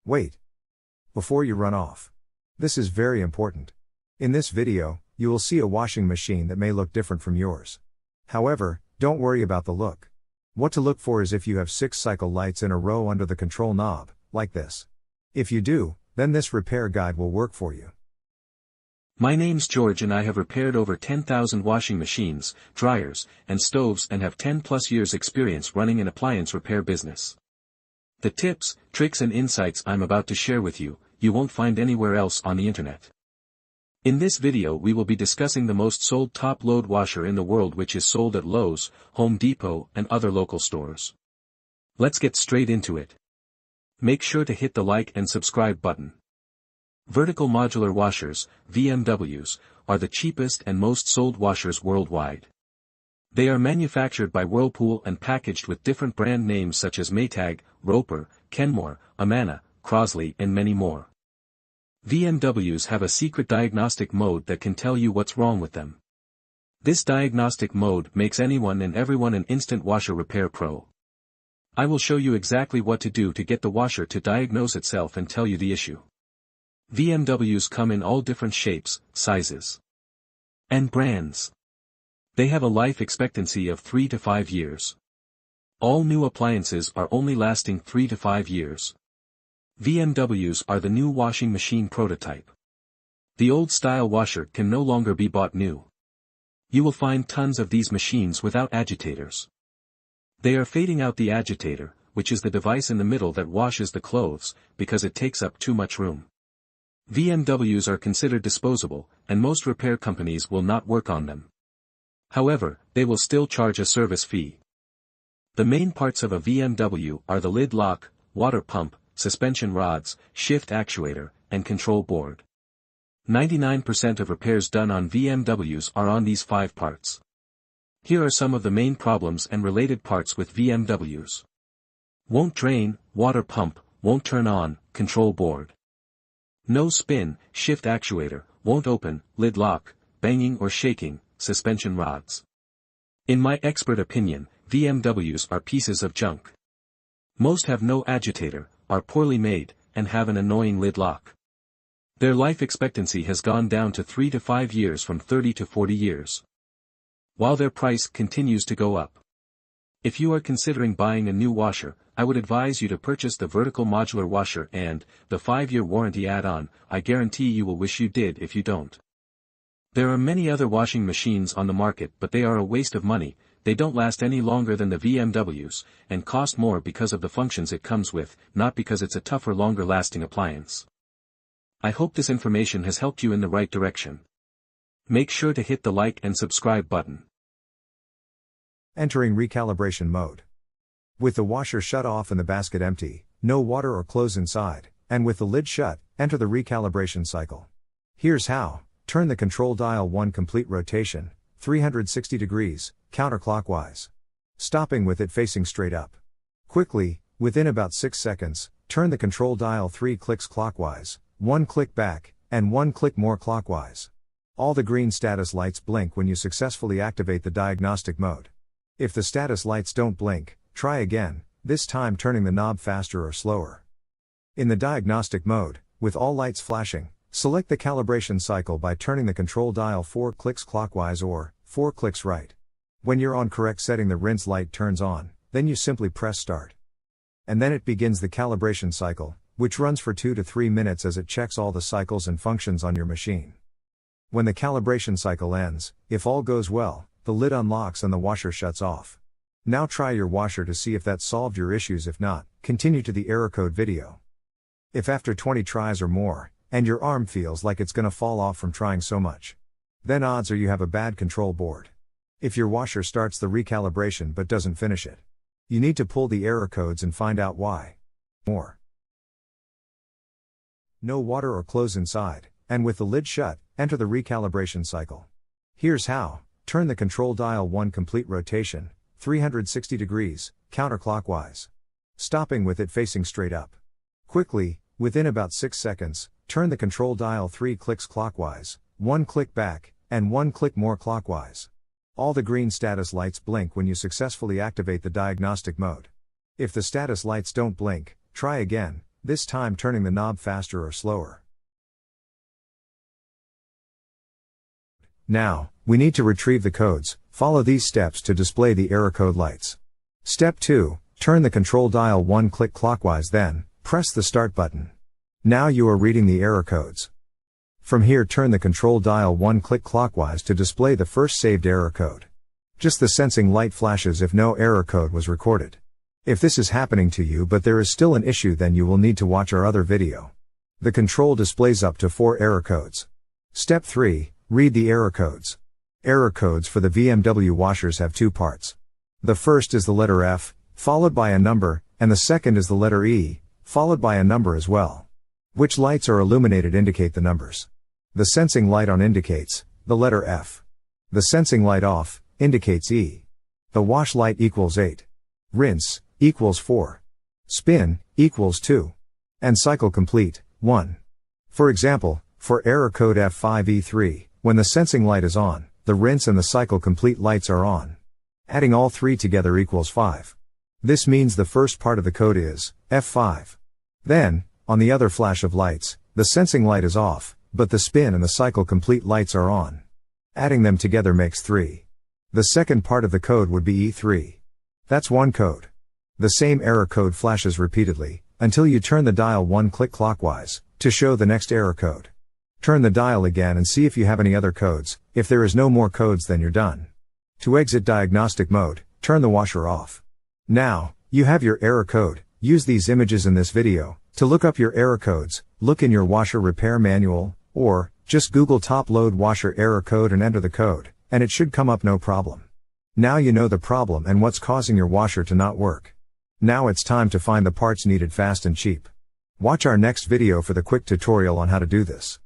Wait. Before you run off. This is very important. In this video, you will see a washing machine that may look different from yours. However, don't worry about the look. What to look for is if you have 6 cycle lights in a row under the control knob, like this. If you do, then this repair guide will work for you. My name's George and I have repaired over 10,000 washing machines, dryers, and stoves and have 10+ years experience running an appliance repair business. The tips, tricks and insights I'm about to share with you, you won't find anywhere else on the internet. In this video we will be discussing the most sold top-load washer in the world, which is sold at Lowe's, Home Depot and other local stores. Let's get straight into it. Make sure to hit the like and subscribe button. Vertical modular washers, VMWs, are the cheapest and most sold washers worldwide. They are manufactured by Whirlpool and packaged with different brand names such as Maytag, Repairman, Kenmore, Amana, Crosley and many more. VMWs have a secret diagnostic mode that can tell you what's wrong with them. This diagnostic mode makes anyone and everyone an instant washer repair pro. I will show you exactly what to do to get the washer to diagnose itself and tell you the issue. VMWs come in all different shapes, sizes, and brands. They have a life expectancy of 3 to 5 years. All new appliances are only lasting 3 to 5 years. VMWs are the new washing machine prototype. The old-style washer can no longer be bought new. You will find tons of these machines without agitators. They are fading out the agitator, which is the device in the middle that washes the clothes, because it takes up too much room. VMWs are considered disposable, and most repair companies will not work on them. However, they will still charge a service fee. The main parts of a VMW are the lid lock, water pump, suspension rods, shift actuator, and control board. 99% of repairs done on VMWs are on these 5 parts. Here are some of the main problems and related parts with VMWs. Won't drain, water pump, won't turn on, control board. No spin, shift actuator, won't open, lid lock, banging or shaking, suspension rods. In my expert opinion, VMWs are pieces of junk. Most have no agitator, are poorly made, and have an annoying lid lock. Their life expectancy has gone down to 3 to 5 years from 30 to 40 years. While their price continues to go up. If you are considering buying a new washer, I would advise you to purchase the vertical modular washer and the 5-year warranty add-on. I guarantee you will wish you did if you don't. There are many other washing machines on the market, but they are a waste of money. They don't last any longer than the VMWs, and cost more because of the functions it comes with, not because it's a tougher, longer-lasting appliance. I hope this information has helped you in the right direction. Make sure to hit the like and subscribe button. Entering recalibration mode. With the washer shut off and the basket empty, no water or clothes inside, and with the lid shut, enter the recalibration cycle. Here's how. Turn the control dial 1 complete rotation, 360 degrees, counterclockwise. Stopping with it facing straight up. Quickly, within about 6 seconds, turn the control dial 3 clicks clockwise, 1 click back, and 1 click more clockwise. All the green status lights blink when you successfully activate the diagnostic mode. If the status lights don't blink, try again, this time turning the knob faster or slower. In the diagnostic mode, with all lights flashing, select the calibration cycle by turning the control dial 4 clicks clockwise or 4 clicks right. When you're on correct setting, the rinse light turns on, then you simply press start. And then it begins the calibration cycle, which runs for 2 to 3 minutes as it checks all the cycles and functions on your machine. When the calibration cycle ends, if all goes well, the lid unlocks and the washer shuts off. Now try your washer to see if that solved your issues. If not, continue to the error code video. If after 20 tries or more, and your arm feels like it's gonna fall off from trying so much, then odds are you have a bad control board. If your washer starts the recalibration but doesn't finish it, you need to pull the error codes and find out why. More. No water or clothes inside, and with the lid shut, enter the recalibration cycle. Here's how. Turn the control dial 1 complete rotation, 360 degrees, counterclockwise. Stopping with it facing straight up. Quickly, within about 6 seconds, turn the control dial 3 clicks clockwise, 1 click back, and 1 click more clockwise. All the green status lights blink when you successfully activate the diagnostic mode. If the status lights don't blink, try again, This time turning the knob faster or slower. Now, we need to retrieve the codes. Follow these steps to display the error code lights. Step 2, turn the control dial 1 click clockwise, then press the start button. Now you are reading the error codes. From here turn the control dial 1 click clockwise to display the first saved error code. Just the sensing light flashes if no error code was recorded. If this is happening to you but there is still an issue, then you will need to watch our other video. The control displays up to 4 error codes. Step 3, read the error codes. Error codes for the VMW washers have 2 parts. The first is the letter F, followed by a number, and the second is the letter E, followed by a number as well. Which lights are illuminated indicate the numbers. The sensing light on indicates the letter F. The sensing light off indicates E. The wash light equals 8. Rinse equals 4. Spin equals 2. And cycle complete 1. For example, for error code F5E3, when the sensing light is on, the rinse and the cycle complete lights are on. Adding all 3 together equals 5. This means the first part of the code is F5. Then, on the other flash of lights, the sensing light is off, but the spin and the cycle complete lights are on. Adding them together makes 3. The second part of the code would be E3. That's one code. The same error code flashes repeatedly, until you turn the dial 1 click clockwise, to show the next error code. Turn the dial again and see if you have any other codes. If there is no more codes, then you're done. To exit diagnostic mode, turn the washer off. Now, you have your error code. Use these images in this video to look up your error codes. Look in your washer repair manual, or just Google top load washer error code and enter the code, and it should come up no problem. Now you know the problem and what's causing your washer to not work. Now it's time to find the parts needed fast and cheap. Watch our next video for the quick tutorial on how to do this.